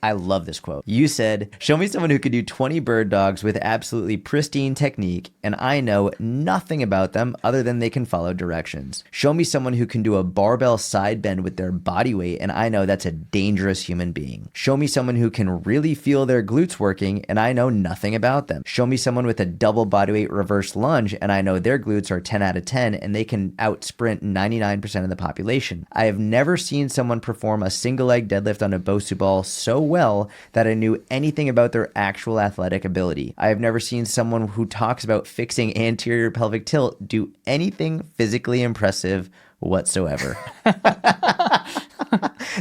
I love this quote. You said, show me someone who could do 20 bird dogs with absolutely pristine technique, and I know nothing about them other than they can follow directions. Show me someone who can do a barbell side bend with their body weight, and I know that's a dangerous human being. Show me someone who can really feel their glutes working, and I know nothing about them. Show me someone with a double bodyweight reverse lunge, and I know their glutes are 10 out of 10, and they can out sprint 99% of the population. I have never seen someone perform a single leg deadlift on a Bosu ball so well that I knew anything about their actual athletic ability. I have never seen someone who talks about fixing anterior pelvic tilt do anything physically impressive whatsoever.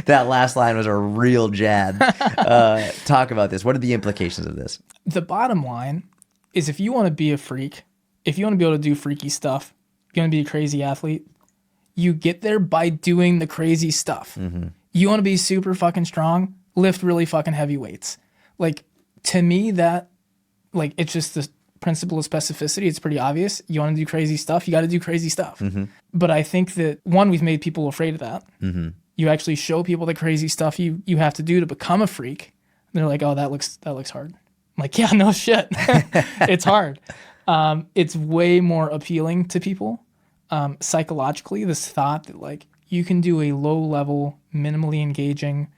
That last line was a real jab. Talk about this. What are the implications of this? The bottom line is, if you want to be a freak, if you want to be able to do freaky stuff, you want to be a crazy athlete, you get there by doing the crazy stuff. Mm-hmm. You want to be super fucking strong, lift really fucking heavy weights. Like, to me, that, like, it's just the principle of specificity. It's pretty obvious. You want to do crazy stuff, you got to do crazy stuff. Mm-hmm. But I think that, one, we've made people afraid of that. Mm-hmm. You actually show people the crazy stuff you have to do to become a freak. And they're like, oh, that looks hard. I'm like, yeah, no shit. It's hard. It's way more appealing to people. Psychologically, this thought that, like, you can do a low level, minimally engaging,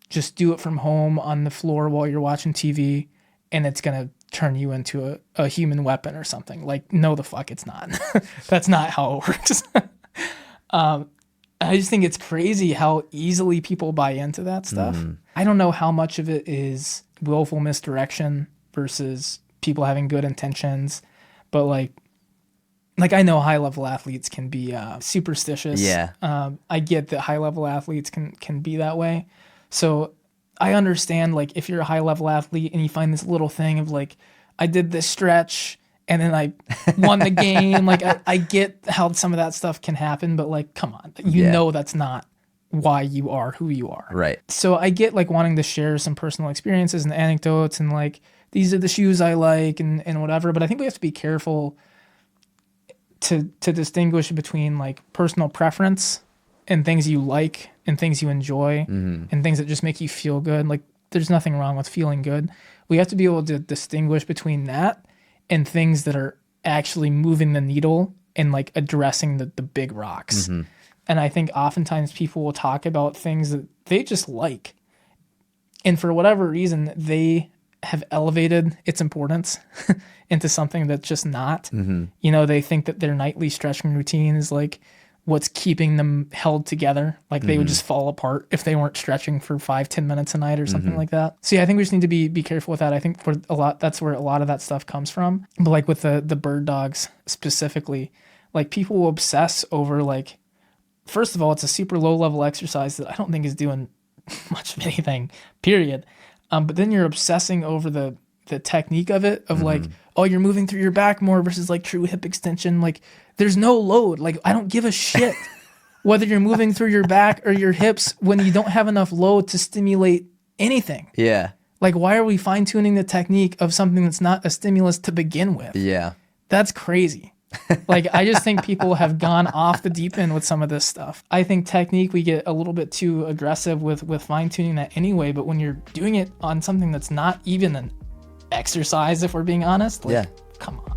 just do it from home on the floor while you're watching TV, and it's going to turn you into a human weapon or something. Like, no, the fuck it's not. That's not how it works. I just think it's crazy how easily people buy into that stuff. Mm-hmm. I don't know how much of it is willful misdirection versus people having good intentions, but like I know high level athletes can be superstitious. Yeah. I get that high level athletes can be that way. So I understand, like, if you're a high level athlete and you find this little thing of like, I did this stretch and then I won the game. Like, I get how some of that stuff can happen, but like, come on, you know that's not why you are who you are. Right. So I get like wanting to share some personal experiences and anecdotes and like, these are the shoes I like and whatever. But I think we have to be careful to distinguish between like personal preference and things you like and things you enjoy and things that just make you feel good. Like, there's nothing wrong with feeling good. We have to be able to distinguish between that and things that are actually moving the needle and like addressing the big rocks. Mm-hmm. And I think oftentimes people will talk about things that they just like. And for whatever reason, they have elevated its importance into something that's just not. Mm-hmm. You know, they think that their nightly stretching routine is like what's keeping them held together. Like they would just fall apart if they weren't stretching for 5-10 minutes a night or something like that. So yeah, I think we just need to be careful with that. I think for a lot, that's where a lot of that stuff comes from. But like with the bird dogs specifically, like people will obsess over like, first of all, it's a super low level exercise that I don't think is doing much of anything, period. But then you're obsessing over the technique of it, of like, oh, you're moving through your back more versus like true hip extension. Like, there's no load. Like, I don't give a shit whether you're moving through your back or your hips when you don't have enough load to stimulate anything. Yeah. Like, why are we fine tuning the technique of something that's not a stimulus to begin with? Yeah. That's crazy. Like, I just think people have gone off the deep end with some of this stuff. I think technique, we get a little bit too aggressive with fine-tuning that anyway, but when you're doing it on something that's not even an exercise, if we're being honest, like, come on.